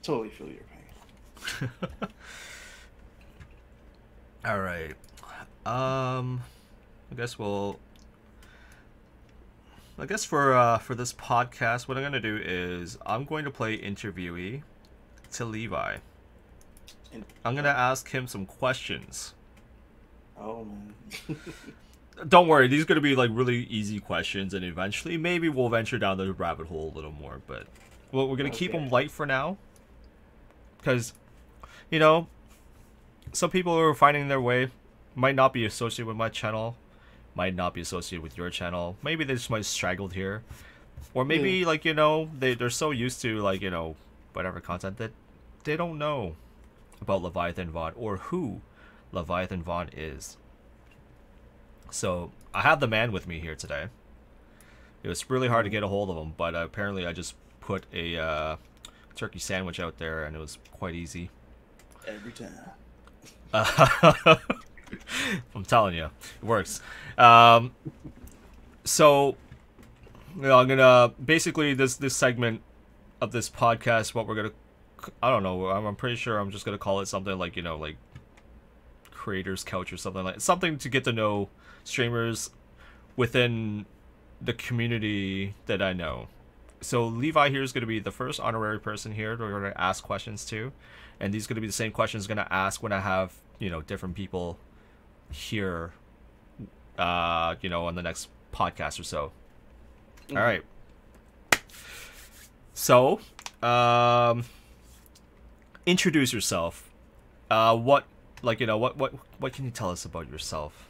totally feel your pain. All right. I guess we'll. I guess for this podcast, what I'm gonna do is I'm going to play interviewee to Levi. I'm gonna ask him some questions. Oh man. Don't worry, these are gonna be like really easy questions, and eventually maybe we'll venture down the rabbit hole a little more. But well, we're gonna keep them light for now, because you know some people who are finding their way might not be associated with my channel, might not be associated with your channel. Maybe they just might straggled here, or maybe like they're so used to like whatever content that they don't know about LeviathanVon or who LeviathanVon is. So I have the man with me here today. It was really hard to get a hold of him, but apparently I just put a turkey sandwich out there and it was quite easy. Every time. I'm telling you, it works. So I'm gonna basically this segment of this podcast, what we're gonna, I don't know, I'm pretty sure I'm just gonna call it something like like creators couch or something to get to know streamers within the community that I know. So Levi here is going to be the first honorary person here that we're going to ask questions to, and these are going to be the same questions I'm going to ask when I have different people here on the next podcast or so. All right. So introduce yourself. What can you tell us about yourself?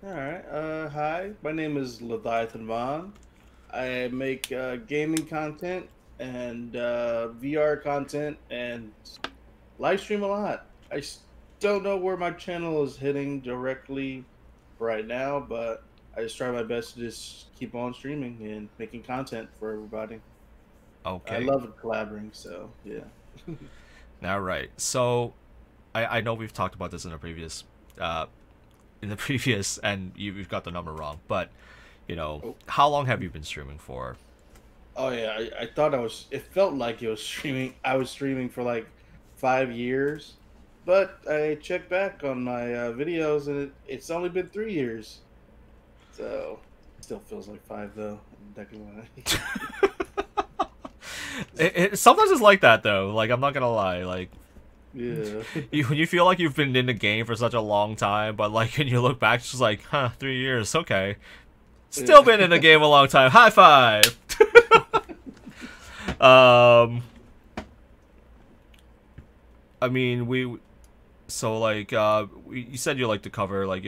Alright, hi, my name is LeviathanVon. I make gaming content and VR content and live stream a lot. I don't know where my channel is hitting directly right now, but I just try my best to just keep on streaming and making content for everybody. Okay. I love collaborating, so yeah. All right. So I know we've talked about this in the previous and you've got the number wrong, but how long have you been streaming for? Oh yeah, I thought it felt like I was streaming for like 5 years, but I checked back on my videos and it's only been 3 years, so it still feels like 5 though. I'm not gonna lie. Sometimes it's like that though, like I'm not gonna lie, like yeah. You feel like you've been in the game for such a long time, but like when you look back, it's just like, 3 years, okay. Still been in the game a long time. High five. I mean, you said you like to cover like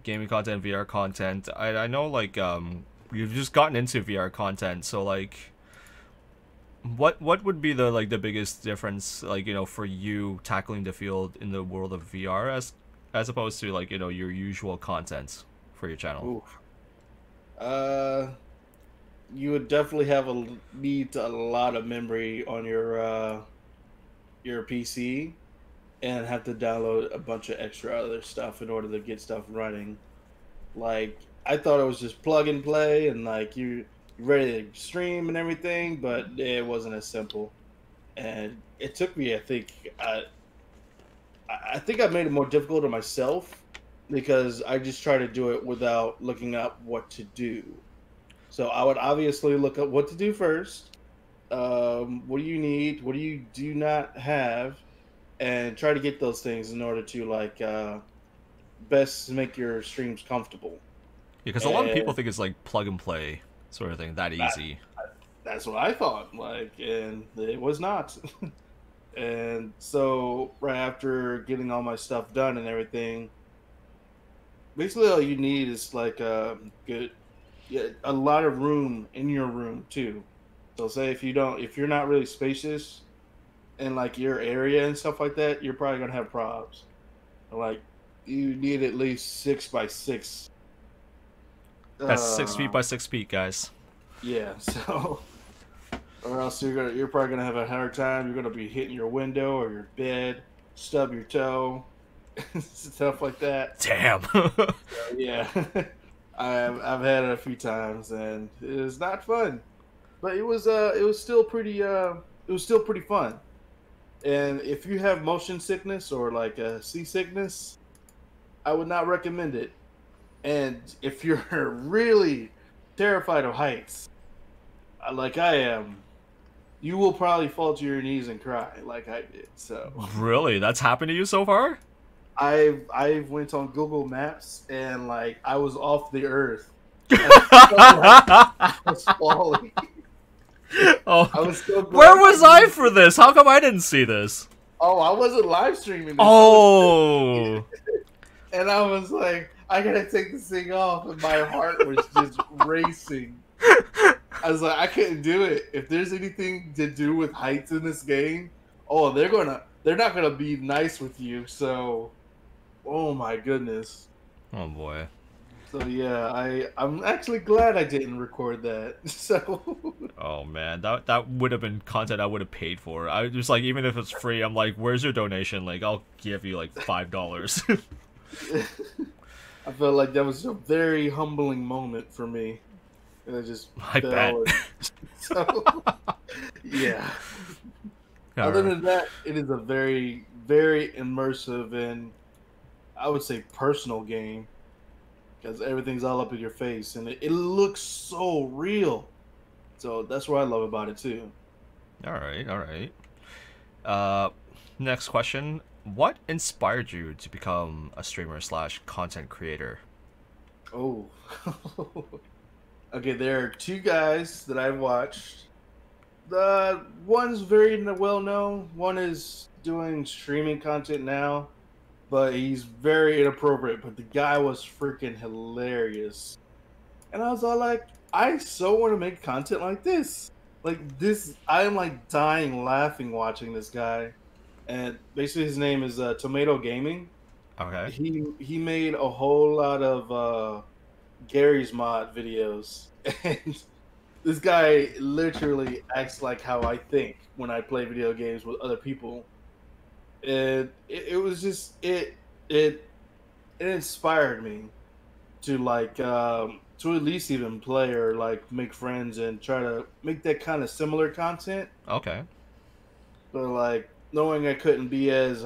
gaming content, VR content. I know like you've just gotten into VR content, so like what would be the the biggest difference for you tackling the field in the world of VR as opposed to like your usual content for your channel? Oof. You would definitely need a lot of memory on your PC and have to download a bunch of extra other stuff in order to get stuff running. Like I thought it was just plug and play and like you ready to stream and everything, but it wasn't as simple. And it took me, I think I made it more difficult on myself because I just try to do it without looking up what to do. So I would obviously look up what to do first. What do you need? What do you not have? And try to get those things in order to like best make your streams comfortable. Yeah, because a lot of people think it's like plug and play sort of thing, that easy. That's what I thought, like, and it was not. And so right after getting all my stuff done and everything, basically all you need is like a lot of room in your room too. So say if you're not really spacious in like your area and stuff like that, you're probably gonna have problems. Like you need at least 6x6. That's 6 feet by 6 feet, guys. Yeah, so or else you're probably gonna have a hard time. You're gonna be hitting your window or your bed, stub your toe, stuff like that. Damn. So, yeah, I've had it a few times and it was not fun, but it was still pretty fun. And if you have motion sickness or like a seasickness, I would not recommend it. And if you're really terrified of heights, like I am, you will probably fall to your knees and cry like I did. So Really? That's happened to you so far? I went on Google Maps and like I was off the earth. I felt like I was falling. Oh, I was so where glad was I for this? How come I didn't see this? Oh, I wasn't live streaming this. I was Oh, and I was like, I gotta take this thing off, and my heart was just racing. I was like, I couldn't do it. If there's anything to do with heights in this game, oh, they're not gonna be nice with you. So, oh my goodness. oh boy. So yeah, I'm actually glad I didn't record that. So Oh man, that would have been content I would have paid for. I just like even if it's free, I'm like, where's your donation? Like, I'll give you like $5. I felt like that was a very humbling moment for me. And I just I bet. fell. So yeah. Other Alright. than that, it is a very, very immersive and I would say personal game because everything's all up in your face and it looks so real. So that's what I love about it too. Alright, alright. Uh, next question. What inspired you to become a streamer slash content creator? Oh, okay. There are two guys that I've watched. The one's very well known. One is doing streaming content now, but he's very inappropriate. But the guy was freaking hilarious, and I was all like, I so want to make content like this. Like this, I am like dying laughing watching this guy. And basically, his name is Tomato Gaming. Okay. He made a whole lot of Gary's Mod videos, and this guy literally acts like how I think when I play video games with other people. And it was just it inspired me to like to at least even play or like make friends and try to make that kind of similar content. Okay. But like knowing I couldn't be as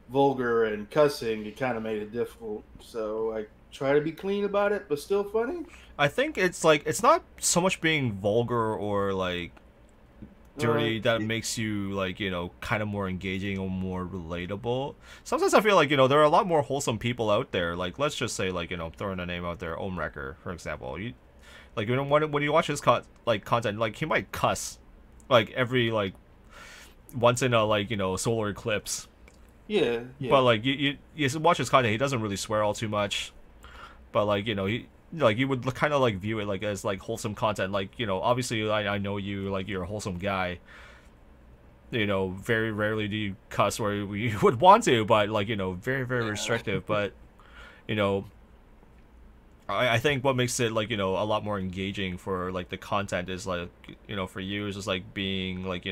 vulgar and cussing, it kind of made it difficult. So I try to be clean about it, but still funny. I think it's like it's not so much being vulgar or like dirty that It, makes you like kind of more engaging or more relatable. Sometimes I feel like there are a lot more wholesome people out there. Like let's just say like throwing a name out there, Omrecker for example. You like when you watch his content, like he might cuss like every like once in a like solar eclipse. yeah, But yeah. like you watch his content, he doesn't really swear all too much. But like he like you would kind of like view it like as like wholesome content. Like obviously I know you like you're a wholesome guy. Very rarely do you cuss where you would want to, but like very very restrictive. But you know I think what makes it like a lot more engaging for like the content is like for you is just like being like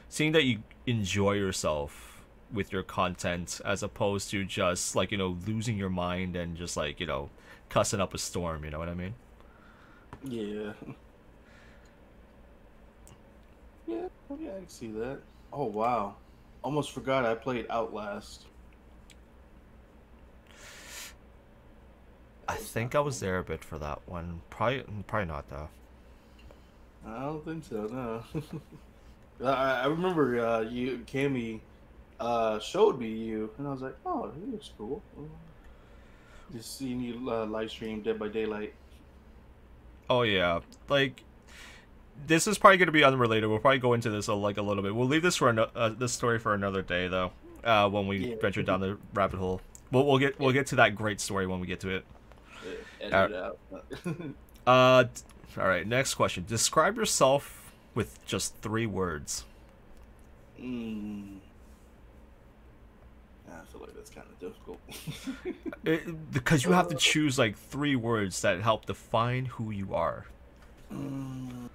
seeing that you enjoy yourself with your content as opposed to just like losing your mind and just like cussing up a storm, you know what I mean? Yeah. Yeah, yeah, I can see that. Oh wow. Almost forgot I played Outlast. I That was think not I was fun. there a bit for that one. Probably not though. I don't think so, no. I remember you Cammy showed me you and I was like, oh, he looks cool. Just seeing you live stream Dead by Daylight. Oh yeah, like this is probably going to be unrelated. We'll probably go into this like a little bit. We'll leave this for this story for another day though. When we Yeah. venture down the rabbit hole, we'll get to that great story when we get to it. Yeah, Uh, edit it out. uh, all right. Next question. Describe yourself with just 3 words. mm, I feel like that's kind of difficult. Because you have to choose like 3 words that help define who you are. Mm,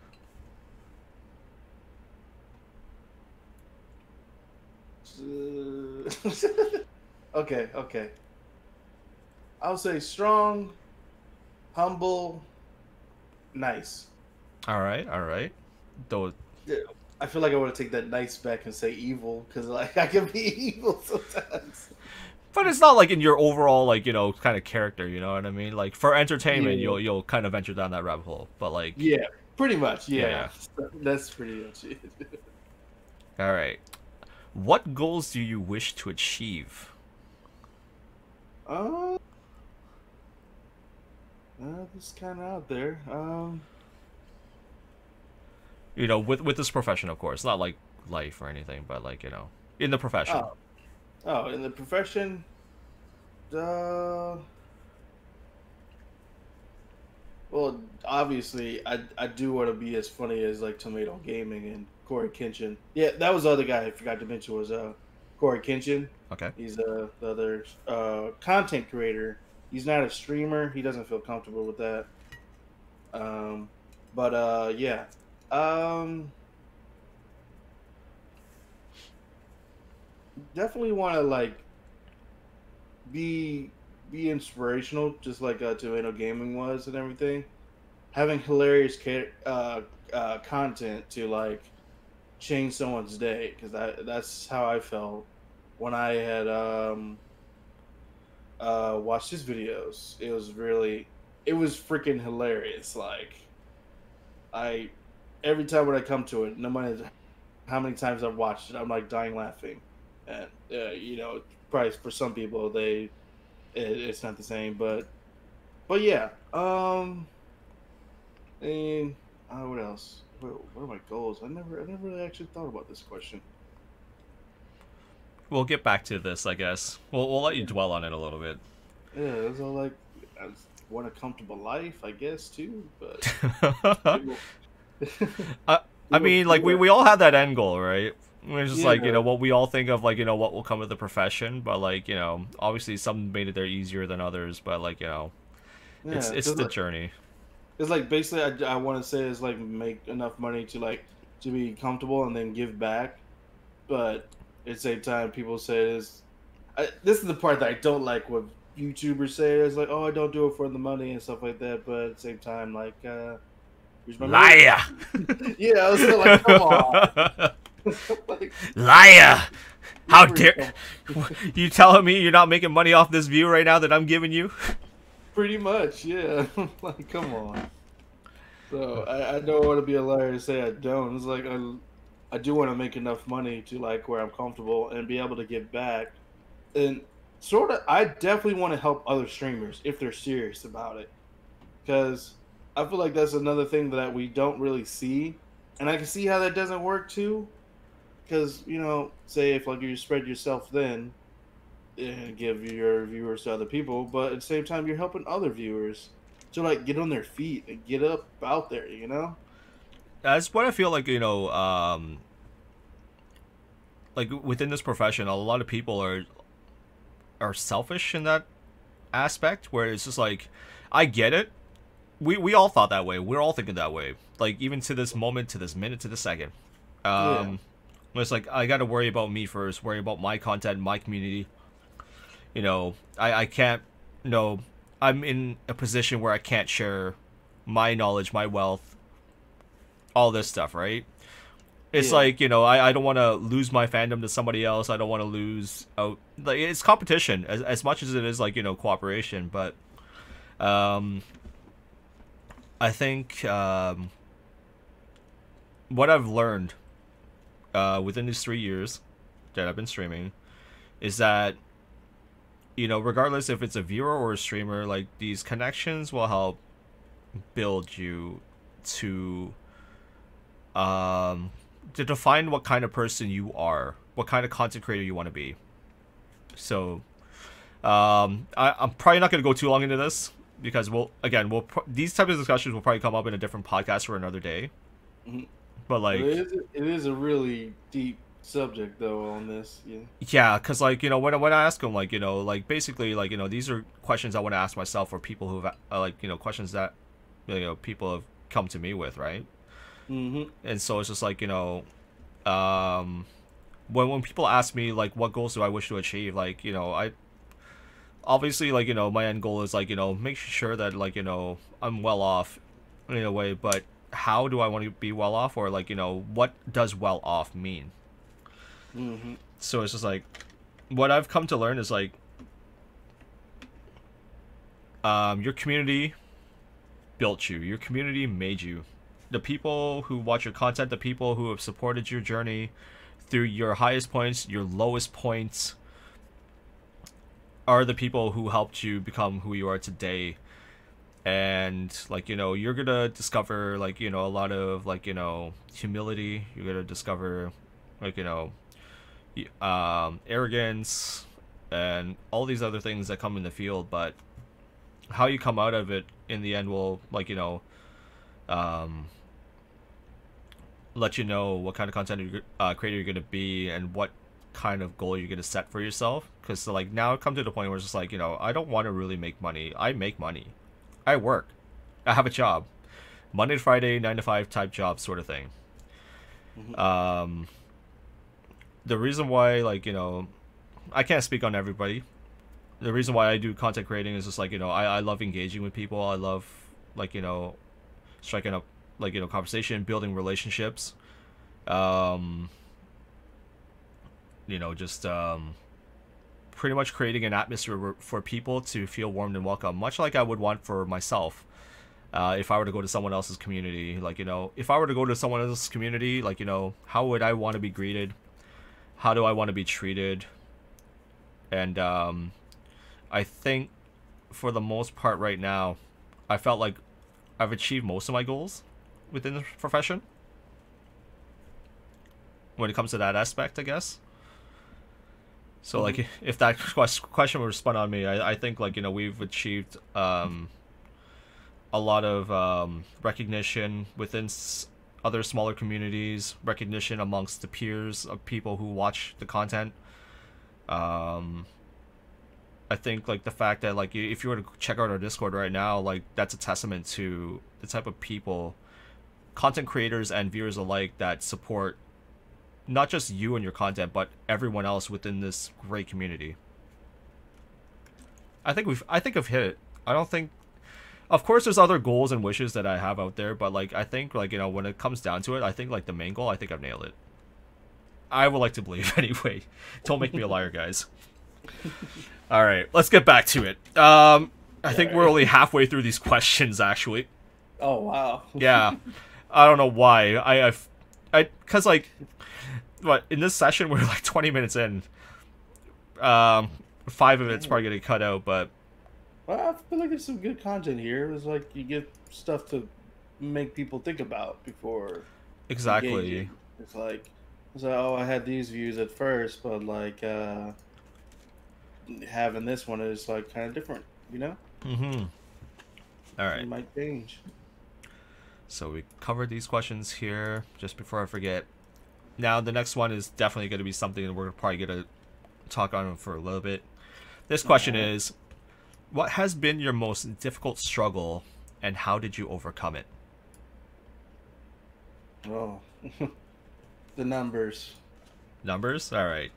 okay, okay. I'll say strong, humble, nice. All right. All right. Though. Yeah, I feel like I want to take that nice back and say evil because like I can be evil sometimes. But it's not like in your overall like kind of character. You know what I mean? Like for entertainment, Yeah, you'll kind of venture down that rabbit hole. But like yeah, pretty much. yeah, Yeah, yeah. that's pretty much it. All right. What goals do you wish to achieve? Uh, this is kind of out there. With this profession, of course, not like life or anything, but like in the profession. Oh, oh, in the profession, uh, well, obviously, I do want to be as funny as like Tomato Gaming and Corey Kenshin. Yeah, that was the other guy I forgot to mention was Corey Kenshin. Okay. He's the other content creator. He's not a streamer. He doesn't feel comfortable with that. But yeah. Definitely want to like be inspirational, just like Tomato Gaming was and everything. Having hilarious content to like change someone's day because that's how I felt when I had watched his videos. It was freaking hilarious. Like I every time when I come to it, no matter how many times I've watched it, I'm like dying laughing. And probably for some people it's not the same, but yeah. And what else? What are my goals? I never really actually thought about this question. We'll get back to this, I guess. We'll let you dwell on it a little bit. Yeah, it's all like I just want a comfortable life, I guess too. But I mean, like we all have that end goal, right? It's just yeah, like what we all think of, like what will come with the profession, but like obviously some made it there easier than others, but like it's the journey. It's like basically I want to say is like make enough money to be comfortable and then give back, but at the same time people say this is the part that I don't like what YouTubers say. It's like, oh, I don't do it for the money and stuff like that, but at the same time like here's my liar. Yeah, I was like, come on. Like, liar! How dare you telling me you're not making money off this view right now that I'm giving you? Pretty much, yeah. Like, come on. So I don't want to be a liar to say I don't. It's like I do want to make enough money to like where I'm comfortable and be able to give back. And sort of, I definitely want to help other streamers if they're serious about it, because I feel like that's another thing that we don't really see, and I can see how that doesn't work too. Because say if like you spread yourself thin and give your viewers to other people, but at the same time you're helping other viewers to like get on their feet and get up out there. That's what I feel like. Like within this profession, a lot of people are selfish in that aspect, where it's just like, I get it. We all thought that way. We're all thinking that way. Like even to this moment, to this minute, to this second. Yeah. It's like I got to worry about me first, worry about my content, my community. I can't. I'm in a position where I can't share my knowledge, my wealth, all this stuff, right? It's like I don't want to lose my fandom to somebody else. I don't want to lose out. Like it's competition as much as it is like cooperation, but I think what I've learned within these 3 years that I've been streaming is that regardless if it's a viewer or a streamer, like these connections will help build you to define what kind of person you are, what kind of content creator you want to be. So I'm probably not going to go too long into this because these types of discussions will probably come up in a different podcast for another day. Mm-hmm. But like it is a really deep subject though on this. Yeah, because like when I ask them like basically like these are questions I want to ask myself, or people who've questions that people have come to me with, right? Mm-hmm. And so it's just like when people ask me like what goals do I wish to achieve, like I obviously like my end goal is like make sure that like I'm well off in a way, but how do I want to be well off, or like, what does well off mean? Mm-hmm. So it's just like, what I've come to learn is like, your community built you. Your community made you. The people who watch your content, the people who have supported your journey through your highest points, your lowest points, are the people who helped you become who you are today. And like, you're gonna discover like, a lot of like, humility. You're gonna discover like, arrogance and all these other things that come in the field, but how you come out of it in the end will like, um let you know what kind of content creator you're going to be and what kind of goal you're going to set for yourself. Because so, like, now it come to the point where it's just like, I don't want to really make money. I make money. I work. I have a job. Monday to Friday, 9 to 5 type job sort of thing. Mm-hmm. The reason why, like, I can't speak on everybody. The reason why I do content creating is just like, I love engaging with people. I love, like, striking up like, conversation, building relationships, just pretty much creating an atmosphere for people to feel warmed and welcome, much like I would want for myself. If I were to go to someone else's community, like, if I were to go to someone else's community, like, how would I want to be greeted? How do I want to be treated? And I think for the most part right now, I felt like I've achieved most of my goals within the profession when it comes to that aspect, I guess. So Mm-hmm. like, if that question were spun on me, I think like, we've achieved a lot of recognition within other smaller communities, recognition amongst the peers of people who watch the content. I think like the fact that like, if you were to check out our Discord right now, like, that's a testament to the type of people, content creators and viewers alike, that support not just you and your content, but everyone else within this great community. I think I've hit it. I don't think, of course there's other goals and wishes that I have out there, but like, I think like, when it comes down to it, I think like the main goal, I think I've nailed it. I would like to believe anyway. Don't make me a liar, guys. All right, let's get back to it. I think we're only halfway through these questions, actually. Oh wow. Yeah, I don't know why. Cause like, what, in this session we're like 20 minutes in. 5 of it's probably gonna cut out, but Well, I feel like there's some good content here. It's like you get stuff to make people think about before exactly. engaging. It's like, oh, I had these views at first, but like having this one is like kind of different, you know? Mm-hmm. All right. It might change. So we covered these questions here. Just before I forget, now the next one is definitely going to be something that we're probably going to talk on for a little bit. This question is, what has been your most difficult struggle and how did you overcome it? Oh, the numbers. Numbers? All right.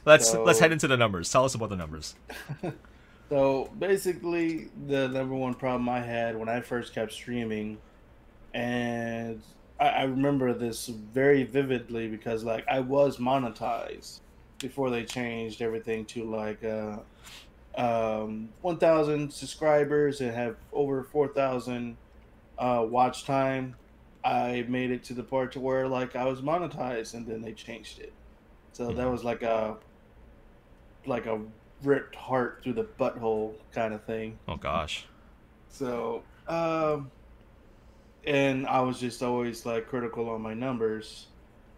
Let's So, head into the numbers. Tell us about the numbers. so basically, the number one problem I had when I first kept streaming, and I remember this very vividly because like I was monetized before they changed everything to like 1,000 subscribers and have over 4,000 watch time. I made it to the part to where like I was monetized, and then they changed it. So that Mhm. was like a ripped heart through the butthole kind of thing. Oh gosh. So and I was just always like critical on my numbers.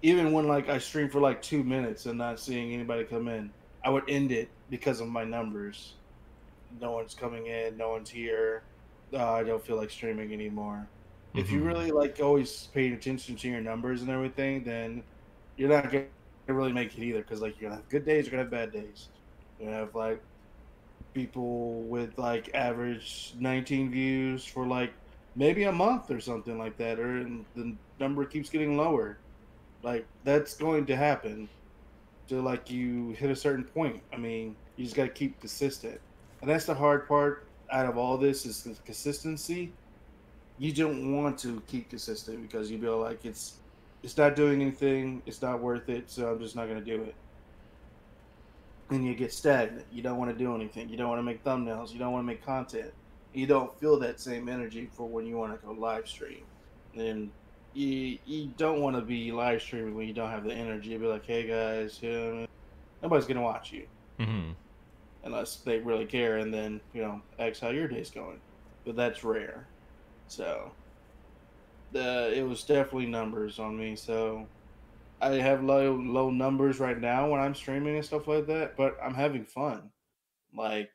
Even when like I stream for like 2 minutes and not seeing anybody come in, I would end it because of my numbers. No one's coming in, no one's here. I don't feel like streaming anymore. If you Mm-hmm. really like always paying attention to your numbers and everything, then you're not gonna really make it either. Because like you're gonna have good days, you're gonna have bad days. You have like people with like average 19 views for like maybe a month or something like that, or and the number keeps getting lower. Like that's going to happen till like you hit a certain point. I mean, you just got to keep consistent, and that's the hard part out of all this is the consistency. you don't want to keep consistent because you feel like it's not doing anything, it's not worth it, so I'm just not gonna do it. And you get stagnant. You don't want to do anything. You don't want to make thumbnails. You don't want to make content. You don't feel that same energy for when you want to go live stream. And you don't want to be live streaming when you don't have the energy. You'll be like, hey guys, yeah, nobody's gonna watch you Mm-hmm. unless they really care. And then ask how your day's going. But that's rare. So it was definitely numbers on me. So I have low numbers right now when I'm streaming and stuff like that, but I'm having fun. Like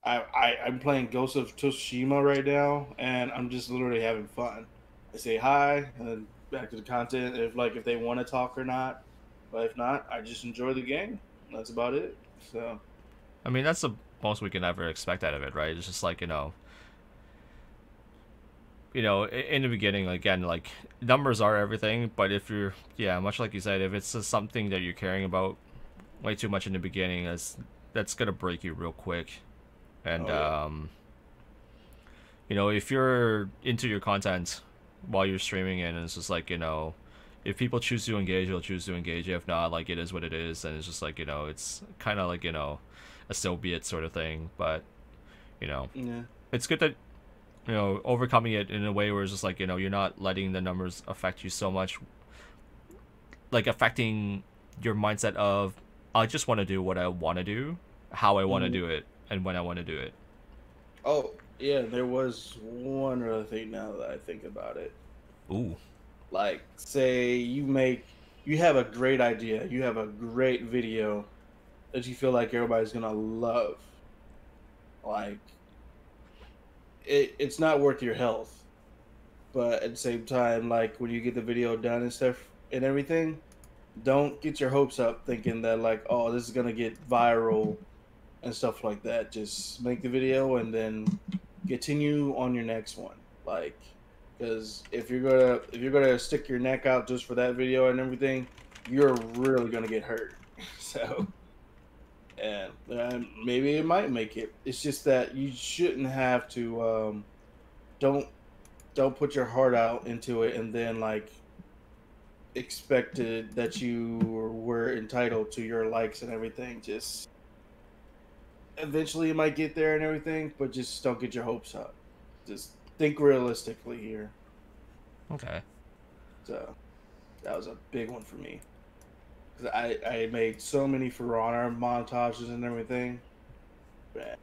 I'm playing Ghost of Tsushima right now, and I'm just literally having fun. I say hi and then back to the content if they want to talk or not. But if not, I just enjoy the game. That's about it. So I mean, that's the most we can ever expect out of it, right? It's just like, in the beginning, again, like, numbers are everything, but if you're, yeah, much like you said, if it's just something that you're caring about way too much in the beginning, that's gonna break you real quick. And, oh yeah, if you're into your content while you're streaming it, and it's just like, if people choose to engage, they'll choose to engage. If not, like, it is what it is, and it's just like, it's kind of like, a so be it sort of thing. But, you know, yeah. it's good that, overcoming it in a way where it's just like, you're not letting the numbers affect you so much, like affecting your mindset of, I just want to do what I want to do, how I want to Mhm. do it, and when I want to do it. Oh yeah, there was one other thing now that I think about it. Ooh. Like, say you have a great idea, you have a great video that you feel like everybody's gonna love. Like, it's not worth your health, but at the same time, like when you get the video done and stuff and everything, don't get your hopes up thinking that like, oh, this is gonna get viral and stuff like that. Just make the video and then continue on your next one. Like, because if you're gonna stick your neck out just for that video and everything, you're really gonna get hurt. So, and maybe it might make it. It's just that you shouldn't have to. Don't don't put your heart out into it and then like expected that you were entitled to your likes and everything. Just eventually you might get there and everything, but just don't get your hopes up. Just think realistically here. Okay. So that was a big one for me because I made so many For Honor montages and everything. Man,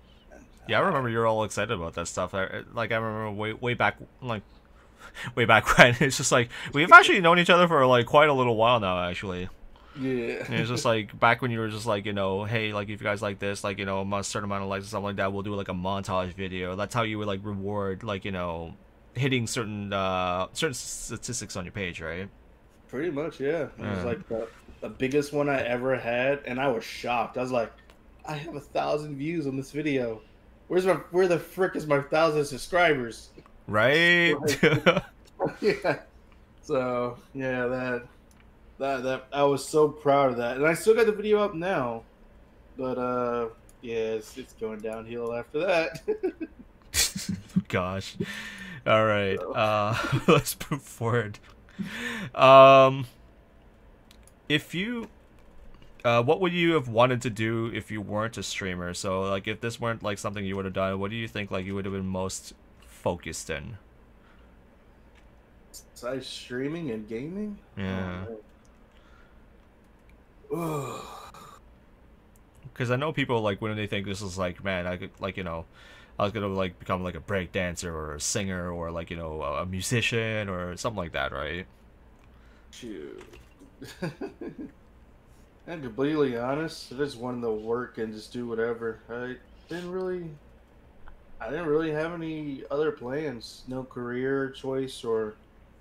Yeah, I I, remember you're all excited about that stuff. I remember way back, like way back when. It's just like we've actually known each other for like quite a little while now, actually. yeah, And it's just like back when you were just like, hey, like if you guys like this, like, a certain amount of likes or something like that, we'll do like a montage video. That's how you would like reward, like, hitting certain statistics on your page, right? pretty much, yeah. It was Yeah. like the biggest one I ever had, and I was shocked. I was like, I have 1,000 views on this video. Where the frick is my 1,000 subscribers? Right? Like, yeah. So yeah, that I was so proud of that, and I still got the video up now. But yeah, it's going downhill after that. Gosh. All right. So, Let's move forward. Um, if you what would you have wanted to do if you weren't a streamer? So, like, if this weren't like something you would have done, what do you think like you would have been most focused in? besides streaming and gaming, Yeah, oh because I know people like when they think this is like, man, I could like I was gonna like become like a break dancer or a singer or like a musician or something like that, right? shoot. And completely honest, I just wanted to work and just do whatever. Didn't really, I didn't really have any other plans. No career choice or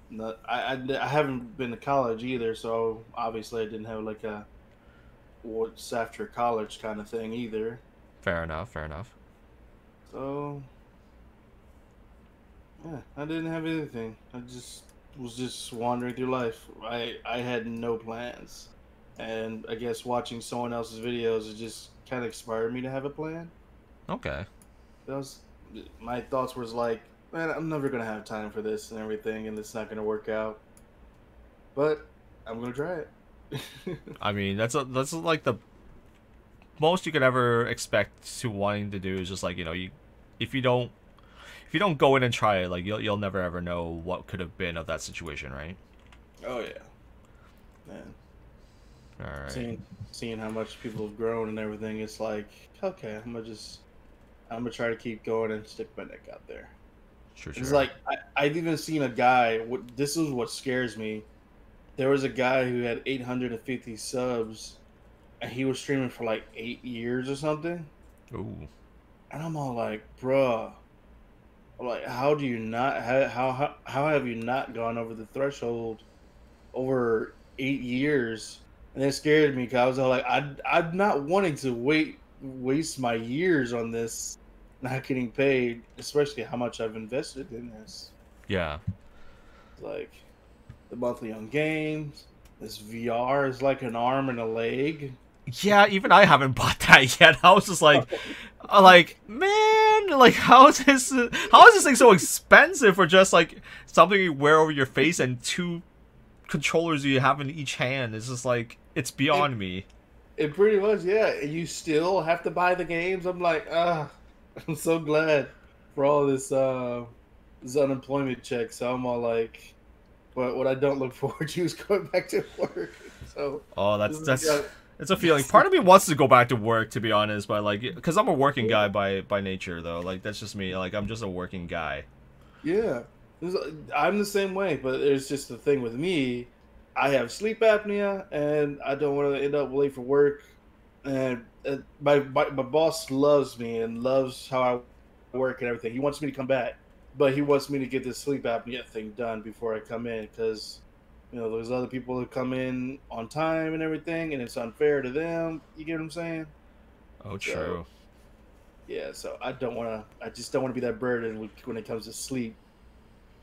not. I haven't been to college either, so obviously I didn't have like a what's after college kind of thing either. Fair enough. Fair enough. So yeah, I didn't have anything. I just was just wandering through life. I had no plans, and I guess watching someone else's videos it just kind of inspired me to have a plan. Okay. That was my thoughts was like man, I'm never gonna have time for this and everything, and it's not gonna work out. But I'm gonna try it. I mean, that's like the most you could ever expect to wanting to do is just like if you don't if you don't go in and try it, like you'll never ever know what could have been of that situation, right? Oh yeah, man. All right. Seeing how much people have grown and everything, it's like, okay, I'm gonna try to keep going and stick my neck out there. Sure, It's sure. like I've even seen a guy. This is what scares me. There was a guy who had 850 subs, and he was streaming for like 8 years or something. Ooh. And I'm all like, bruh, like, how do you not how have you not gone over the threshold over 8 years? And it scared me because I was all like, I'm not wanting to waste my years on this, not getting paid, especially how much I've invested in this. Yeah. Like the monthly on games, this VR is like an arm and a leg. Yeah, even I haven't bought that yet. I was just like, man, like how is this thing so expensive for just like something you wear over your face and two controllers you have in each hand? It's just like it's beyond me. It pretty much, yeah. You still have to buy the games. I'm like, I'm so glad for all this unemployment check. So I'm all like, but what I don't look forward to is going back to work. So Oh, this is, that's yeah, it's a feeling. Part of me wants to go back to work, to be honest, but like, because I'm a working guy by nature, though. Like that's just me. Like I'm just a working guy. yeah. I'm the same way, but it's just the thing with me. I have sleep apnea, and I don't want to end up late for work. And my boss loves me and loves how I work and everything. He wants me to come back, but he wants me to get this sleep apnea thing done before I come in because there's other people that come in on time and everything, and it's unfair to them. You get what I'm saying? Oh, So true. yeah, so I don't want to. I just don't want to be that burden when it comes to sleep.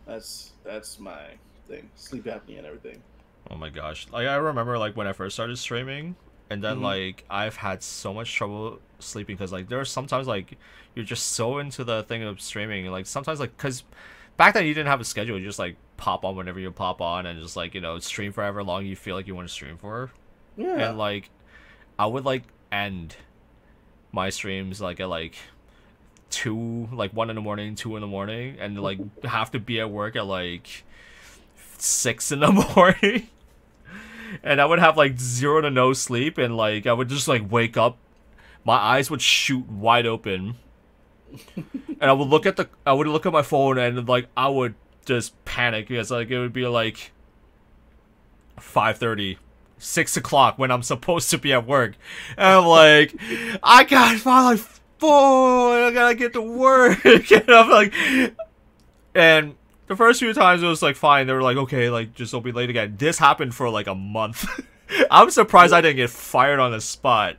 That's my thing, sleep apnea and everything. Oh my gosh. Like I remember like when I first started streaming, and then Hmm. like I've had so much trouble sleeping because like there are sometimes like you're just so into the thing of streaming, like sometimes like because back then you didn't have a schedule, you just like pop on whenever you pop on and just like stream for however long you feel like you want to stream for, and Yeah. like I would like end my streams like at like 2 like 1 in the morning, 2 in the morning, and like have to be at work at like 6 in the morning. And I would have like zero to no sleep, and like I would just like wake up, my eyes would shoot wide open, and I would look at my phone, and like I would just panic because like it would be like 5:30, 6 o'clock when I'm supposed to be at work, and I'm like, I got find like 4, I gotta get to work, and I'm like, and the first few times it was like fine. They were like, okay, like just don't be late again. This happened for like a month. I'm surprised I didn't get fired on the spot.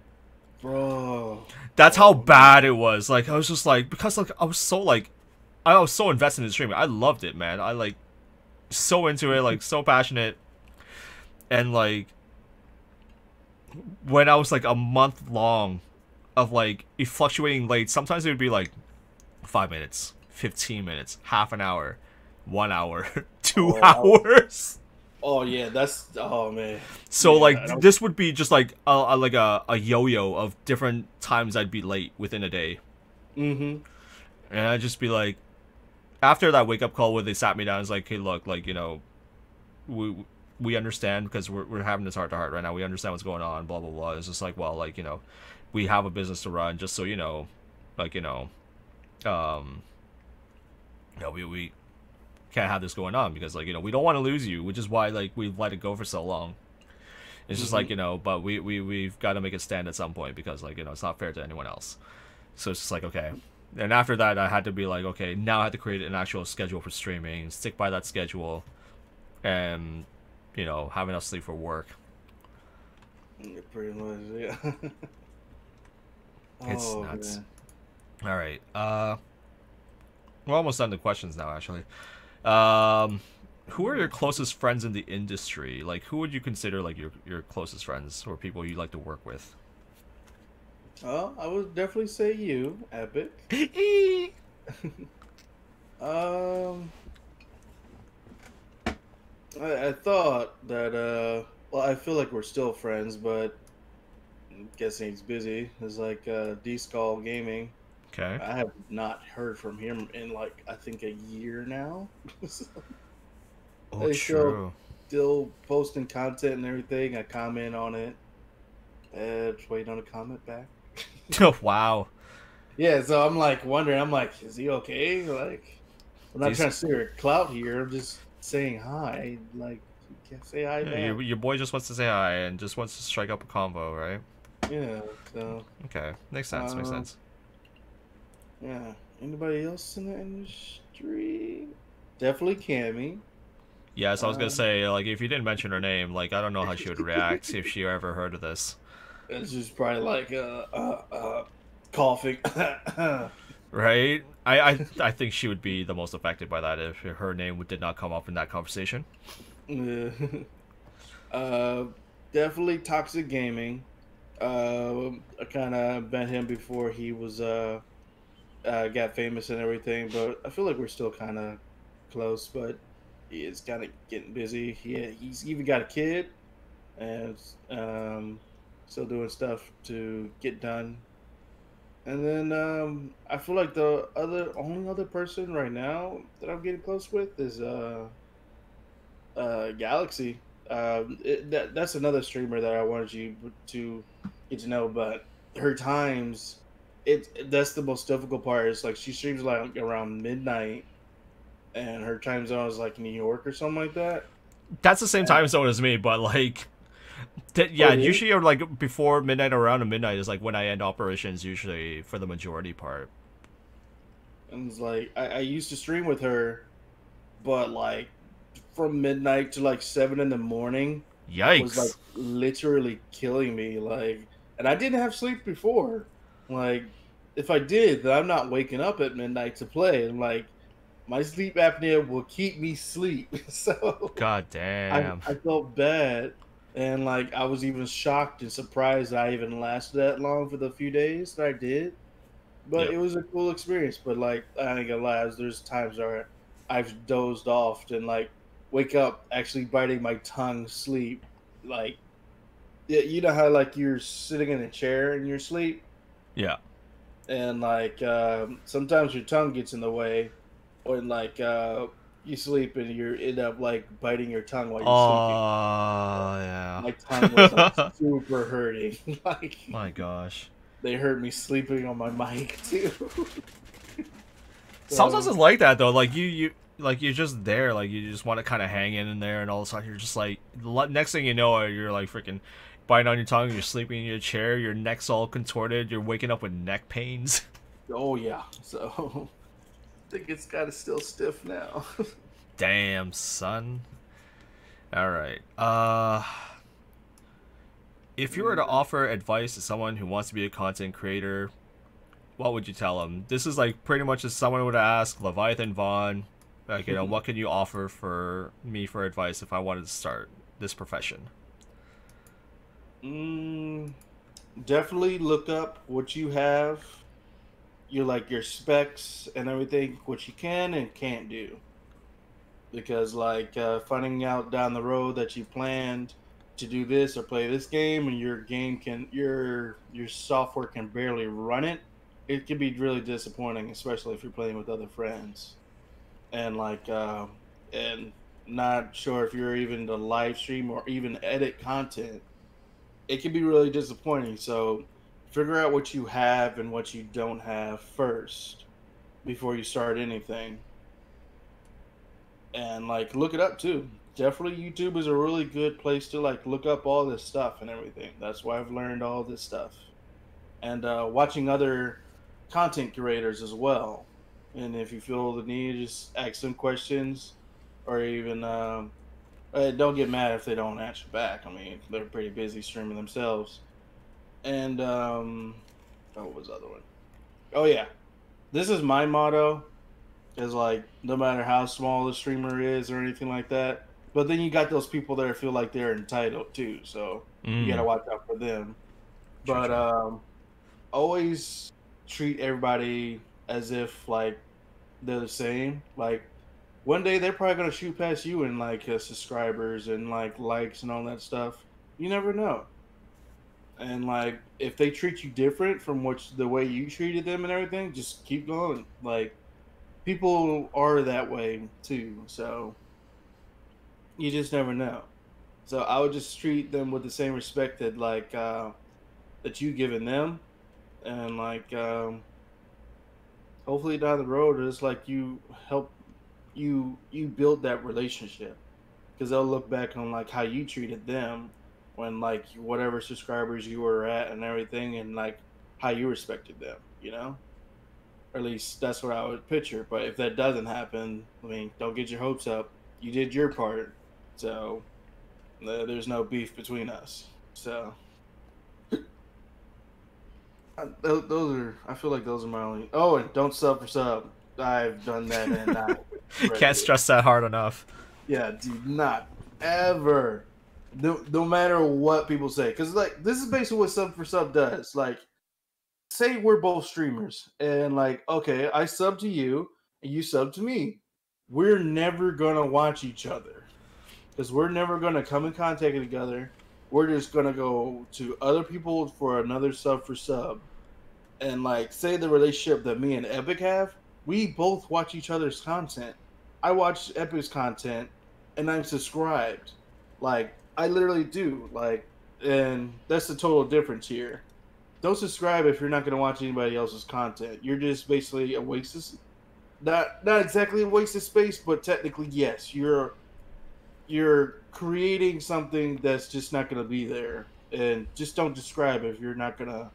Bro. That's how Oh man. bad it was. Like I was just like because like I was so invested in streaming. I loved it, man. I like so into it, like so passionate, and like when I was like a month long of like it fluctuating late. Sometimes it would be like 5 minutes, 15 minutes, half an hour, 1 hour, two Oh, hours. oh yeah, oh man. So Yeah. like this would be just like a yo-yo of different times I'd be late within a day, Mm-hmm. and I'd just be like, after that wake up call where they sat me down, it's like, hey, look, like we we understand because we're having this heart to heart right now. We understand what's going on, blah blah blah. It's just like, well, like we have a business to run, just so like um, we can't have this going on because like we don't want to lose you, which is why like we've let it go for so long. It's just like Mm-hmm. but we've got to make it stand at some point because like it's not fair to anyone else. So it's just like okay. And after that, I had to be like, okay, now I have to create an actual schedule for streaming, stick by that schedule, and have enough sleep for work. Yeah, pretty much, yeah. It's Oh nuts. man. All right, we're almost done the questions now, actually. Um, who are your closest friends in the industry? Like, who would you consider like your closest friends or people you like to work with? I would definitely say you, Epic. Um, I thought that well, I feel like we're still friends, but I'm guessing he's busy. It's like D-Skull Gaming. Okay. I have not heard from him in like I think a year now. So, Oh, he's true. still posting content and everything. I comment on it. Just waiting on a comment back. Wow. Yeah, so I'm like wondering. I'm like, is he okay? Like, I'm not These trying to steer a clout here. I'm just saying hi. Like, you can't say hi Yeah, back. your boy just wants to say hi and just wants to strike up a convo, right? Yeah. So, Okay, makes sense. Makes um, sense. yeah. Anybody else in the industry? Definitely Cammy. Yes, I was gonna Um, say, like, if you didn't mention her name, like, I don't know how she would react if she ever heard of this, it's just probably like coughing. right? I think she would be the most affected by that if her name did not come up in that conversation. Yeah. uh, definitely toxic gaming. I kind of met him before he was got famous and everything, but I feel like we're still kind of close. But he is kind of getting busy. He's even got a kid and still doing stuff to get done. And then I feel like the only other person right now that I'm getting close with is Galaxy. That's another streamer that I wanted you to get to know, but her times, that's the most difficult part. Is like she streams like around midnight, and her time zone is like New York or something like that. That's the same And, time zone as me, but like, oh, yeah, it is. usually or like before midnight or around midnight is like when I end operations. Usually for the majority part. And it's like I used to stream with her, but like from midnight to like 7 in the morning was like Yikes! literally killing me. Like, and I didn't have sleep before. Like, if I did, then I'm not waking up at midnight to play. And like, my sleep apnea will keep me sleep. So God damn. I felt bad, and like I was even shocked and surprised that I even lasted that long for the few days that I did. But Yep. it was a cool experience. But like I ain't gonna lie, there's times where I've dozed off and like wake up actually biting my tongue, sleep. Like yeah, you know how like you're sitting in a chair in your sleep, Yeah. and like sometimes your tongue gets in the way, or like you sleep and you end up like biting your tongue while you're sleeping. Oh yeah. My tongue was like super hurting. Like My gosh. they heard me sleeping on my mic too. Sometimes So it's like that though. Like like you're just there. Like you just want to kind of hang in there, and all of a sudden you're just like, next thing you know, you're like freaking biting on your tongue. You're sleeping in your chair. Your neck's all contorted. You're waking up with neck pains. oh yeah, so I think it's kind of still stiff now. Damn, son. All right. If you were to offer advice to someone who wants to be a content creator, what would you tell them? This is like pretty much as someone would ask LeviathanVon, like, what can you offer for me for advice if I wanted to start this profession? mm, definitely look up what you have, your like your specs and everything, what you can and can't do. Because like finding out down the road that you planned to do this or play this game and your game can your software can barely run it, it can be really disappointing, especially if you're playing with other friends and like and not sure if you're even to live stream or even edit content. It can be really disappointing. So figure out what you have and what you don't have first before you start anything, and like look it up too. Definitely YouTube is a really good place to like look up all this stuff and everything. That's why I've learned all this stuff. And watching other content creators as well. And if you feel the need, just ask them questions, or even don't get mad if they don't answer back. I mean, they're pretty busy streaming themselves. And what was the other one? Oh yeah, this is my motto. Is like no matter how small the streamer is or anything like that. But then you got those people that feel like they're entitled too, so you got to Mm. watch out for them. True, But true. always treat everybody as if like they're the same. Like one day they're probably gonna shoot past you in like subscribers and like likes and all that stuff. You never know. And like if they treat you different from the way you treated them and everything, just keep going. Like people are that way too, so you just never know. So I would just treat them with the same respect that that you given them, and hopefully down the road it's like you help you build that relationship because they'll look back on like how you treated them when like whatever subscribers you were at and everything, and like how you respected them, you know. Or at least that's what I would picture. But if that doesn't happen, I mean, don't get your hopes up. You did your part, so there's no beef between us. So those are. I feel like those are my only. Oh, and don't sub for sub. I've done that and I regret Can't it. stress that hard enough. Yeah, do not ever. No matter what people say, because like this is basically what sub for sub does. Like, say we're both streamers, and like, okay, I sub to you, and you sub to me. We're never gonna watch each other because we're never gonna come in contact together. We're just gonna go to other people for another sub for sub, and like say the relationship that me and Epic have, we both watch each other's content. I watch Epic's content and I'm subscribed. Like I literally do. Like, and that's the total difference here. Don't subscribe if you're not going to watch anybody else's content. You're just basically a waste of not exactly a waste of space, but technically yes. You're creating something that's just not going to be there. And just don't subscribe if you're not gonna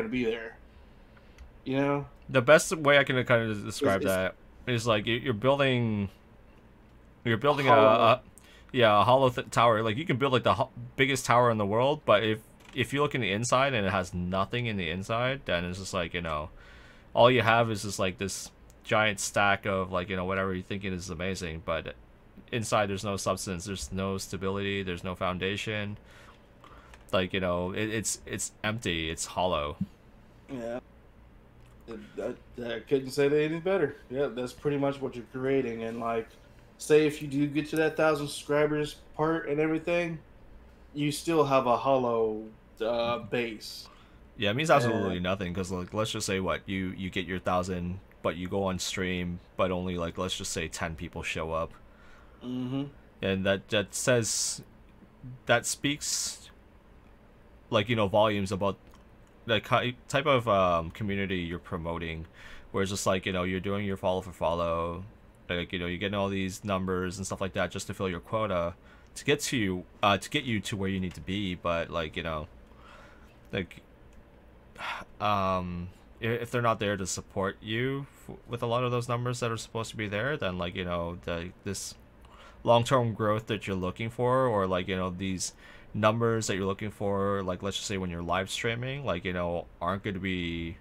be there. You know, The best way I can kind of describe it's that is like you're building hollow. yeah, a hollow tower. Like you can build like the biggest tower in the world, but if you look in the inside and it has nothing in the inside, then it's just like, all you have is just like this giant stack of like, whatever you're thinking is amazing, but inside there's no substance, there's no stability, there's no foundation. Like, it's empty, it's hollow. Yeah, I couldn't say that any better. Yeah, that's pretty much what you're creating. And like, say if you do get to that 1,000 subscribers part and everything, you still have a hollow base. Yeah, it means And absolutely nothing because like let's just say what you get your 1,000, but you go on stream, but only like let's just say 10 people show up, mm-hmm. and that speaks like volumes about the type of community you're promoting, where it's just like you're doing your follow for follow, like you're getting all these numbers and stuff like that just to fill your quota to get you to where you need to be, but like like if they're not there to support you with a lot of those numbers that are supposed to be there, then like this long-term growth that you're looking for, or like these numbers that you're looking for, like let's just say when you're live streaming, like aren't going to be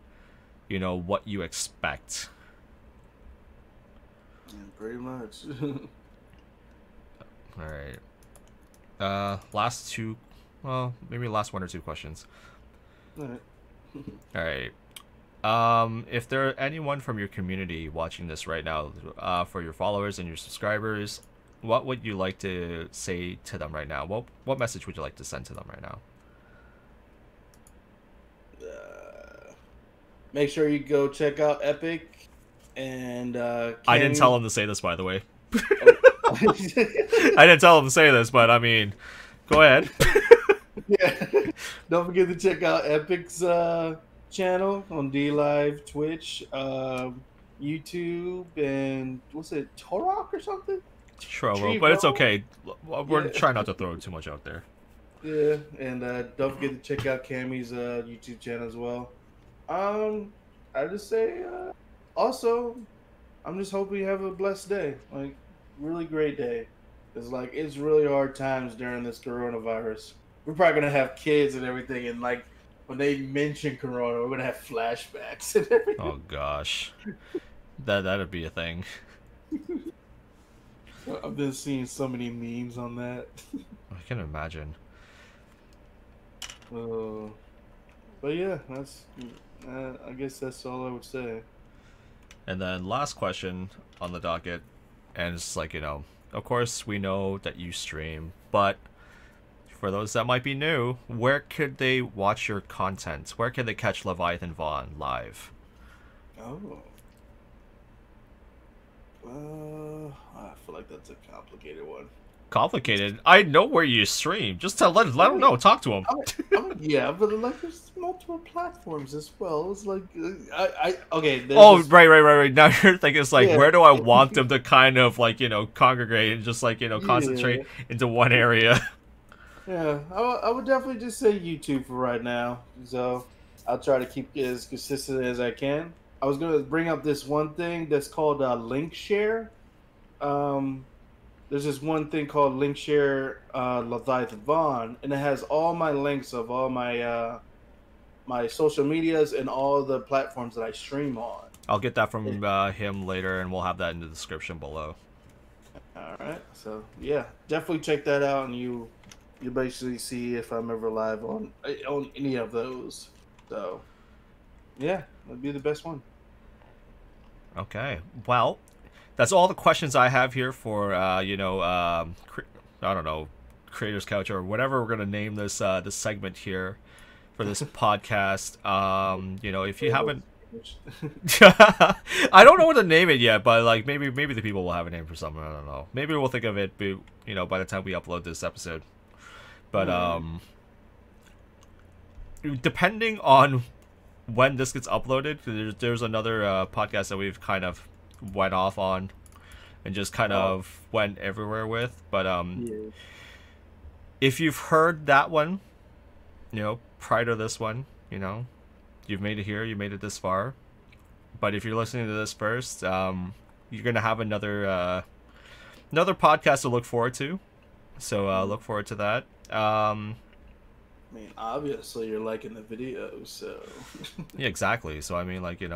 what you expect. Yeah, pretty much. All right, last two, well, maybe last one or two questions. All right. All right. If there are anyone from your community watching this right now, for your followers and your subscribers, what would you like to say to them right now? What message would you like to send to them right now? Make sure you go check out Epic and I didn't tell Cammy. them to say this, by the way. Oh. I didn't tell them to say this, but I mean, go ahead. Yeah. Don't forget to check out Epic's channel on D Live, Twitch, YouTube, and what's it, Torok or something? Trovo, but it's Trevo. okay. We're Yeah, trying not to throw too much out there. yeah, and don't forget to check out Cammy's YouTube channel as well. Um, I just say also, I'm just hoping you have a blessed day, like really great day. It's like it's really hard times during this coronavirus. We're probably gonna have kids and everything, and like when they mention corona, we're gonna have flashbacks and everything. Oh gosh, that'd be a thing. I've been seeing so many memes on that. I can imagine. But yeah, that's. I guess that's all I would say. And then last question on the docket, and it's like, of course we know that you stream, but for those that might be new, where could they watch your content? Where can they catch LeviathanVon live? Oh. I feel like that's a complicated one. Complicated? I know where you stream. Just let them know. Talk to them. Yeah, but like there's multiple platforms as well. It's like okay. Oh, right. Now you're thinking it's like, Yeah. where do I want them to kind of like congregate and just like concentrate into one area? Yeah, I would definitely just say YouTube for right now. So I'll try to keep it as consistent as I can. I was gonna bring up this one thing that's called link share. There's this one thing called link share LeviathanVon, and it has all my links of all my my social medias and all the platforms that I stream on. I'll get that from him later, and we'll have that in the description below. All right, so yeah, definitely check that out, and you basically see if I'm ever live on any of those. So yeah, that'd be the best one. Okay, well, that's all the questions I have here for I don't know, Creators Couch or whatever we're gonna name this this segment here for this podcast. If you haven't, I don't know what to name it yet, but like maybe the people will have a name for something. I don't know. Maybe we'll think of it, by the time we upload this episode. But depending on when this gets uploaded, there's another podcast that we've kind of went off on and just kind of went everywhere with. But if you've heard that one, prior to this one, you've made it here, you made it this far. But if you're listening to this first, you're gonna have another podcast to look forward to. So look forward to that. I mean, obviously you're liking the video, so yeah, exactly. So I mean, like, it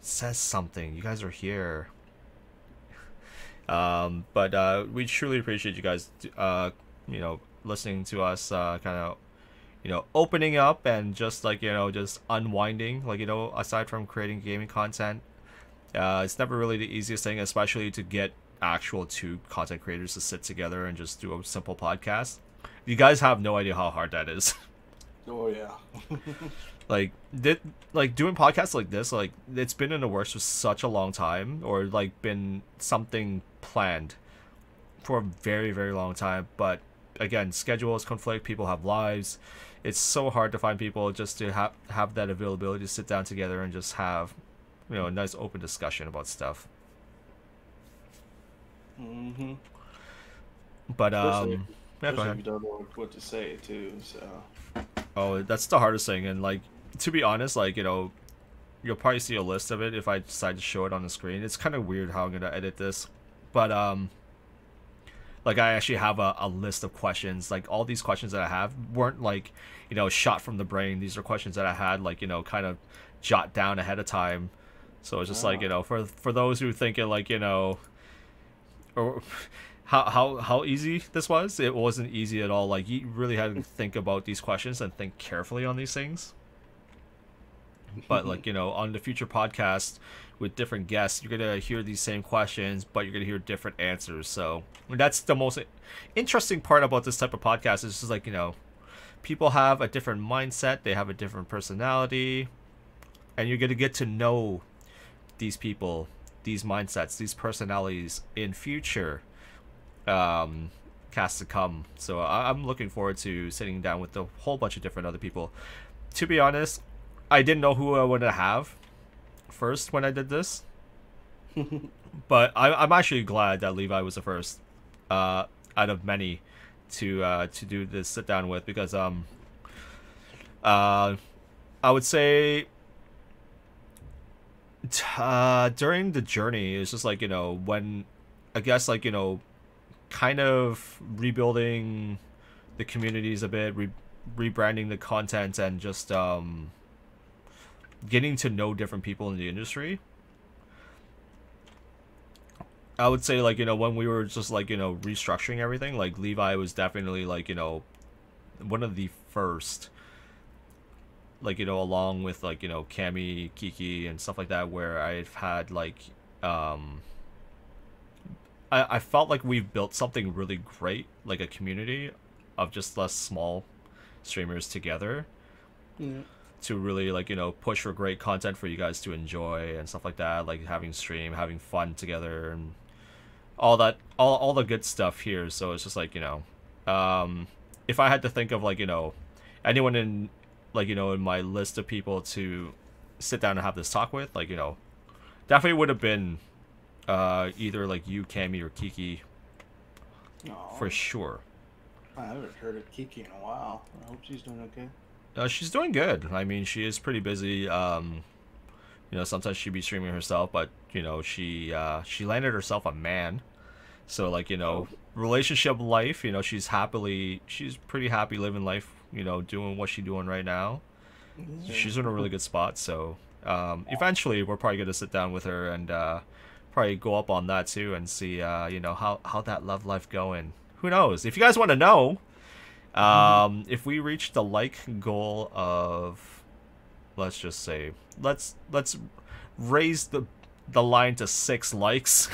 says something. You guys are here. But we truly appreciate you guys listening to us kind of opening up and just like just unwinding, like aside from creating gaming content. It's never really the easiest thing, especially to get actual two content creators to sit together and just do a simple podcast. You guys have no idea how hard that is. Oh yeah. like doing podcasts like this, like it's been in the works for such a long time, or like been something planned for a very, very long time. But again, schedules conflict, people have lives. It's so hard to find people just to have that availability to sit down together and just have a nice open discussion about stuff. Mm-hmm. But especially go ahead. if you don't know what to say too. So. Oh, that's the hardest thing, and like to be honest, like you'll probably see a list of it if I decide to show it on the screen. It's kind of weird how I'm gonna edit this, but like I actually have a list of questions. Like all these questions that I have weren't like shot from the brain. These are questions that I had like kind of jot down ahead of time. So it's just like for those who think it like or how easy this was, it wasn't easy at all. Like you really had to think about these questions and think carefully on these things. But like on the future podcast with different guests, you're gonna hear these same questions, but you're gonna hear different answers. So that's the most interesting part about this type of podcast. Is just like people have a different mindset, they have a different personality, and you're gonna get to know these people, these mindsets, these personalities in future casts to come. So I'm looking forward to sitting down with a whole bunch of different other people. To be honest, I didn't know who I would have first when I did this, but I'm actually glad that Levi was the first out of many to do this sit down with, because I would say during the journey, it's just like when I guess like kind of rebuilding the communities a bit, rebranding the content, and just getting to know different people in the industry. I would say like when we were just like restructuring everything, like Levi was definitely like one of the first like, along with, like, Cammy, Kiki, and stuff like that, where I've had, like, I felt like we've built something really great, like a community of just less small streamers together Yeah. to really, like, push for great content for you guys to enjoy and stuff like that, like having stream, having fun together, and all that, all the good stuff here. So it's just like, if I had to think of, like, anyone in, like, in my list of people to sit down and have this talk with, like, definitely would have been either like you, Cammy, or Kiki, for sure. I haven't heard of Kiki in a while. I hope she's doing okay. She's doing good. I mean, she is pretty busy. Sometimes she'd be streaming herself, but she landed herself a man. So, like, relationship life, she's pretty happy living life, doing what she's doing right now. Yeah. She's in a really good spot. So, eventually we're probably going to sit down with her and probably go up on that too and see, how that love life going. Who knows? If you guys want to know, if we reach the like goal of, let's just say, let's raise the line to 6 likes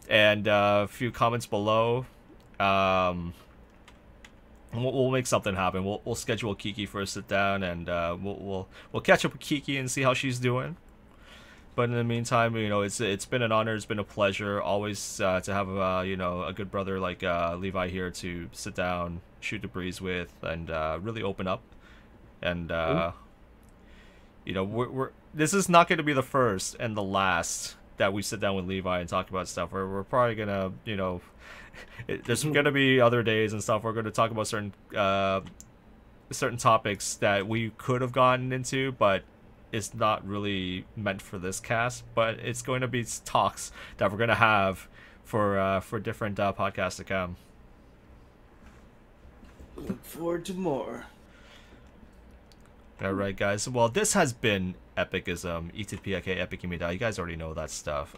and a few comments below, we'll make something happen. We'll schedule Kiki for a sit down, and we'll catch up with Kiki and see how she's doing. But in the meantime, it's been an honor. It's been a pleasure always to have a good brother like Levi here to sit down, shoot the breeze with, and really open up. And we're this is not going to be the first and the last that we sit down with Levi and talk about stuff. We're probably gonna there's gonna be other days and stuff. We're gonna talk about certain topics that we could have gotten into, but it's not really meant for this cast. But it's going to be talks that we're gonna have for different podcasts to come. Look forward to more. All right, guys. Well, this has been Epikism, ETPIK, Epikimida. You guys already know that stuff.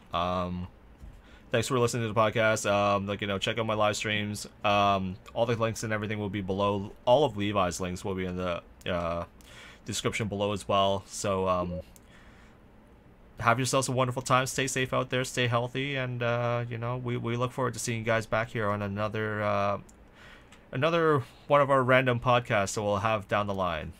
Thanks for listening to the podcast. Check out my live streams. All the links and everything will be below. All of Levi's links will be in the description below as well. So have yourselves a wonderful time. Stay safe out there. Stay healthy, and we look forward to seeing you guys back here on another one of our random podcasts that we'll have down the line.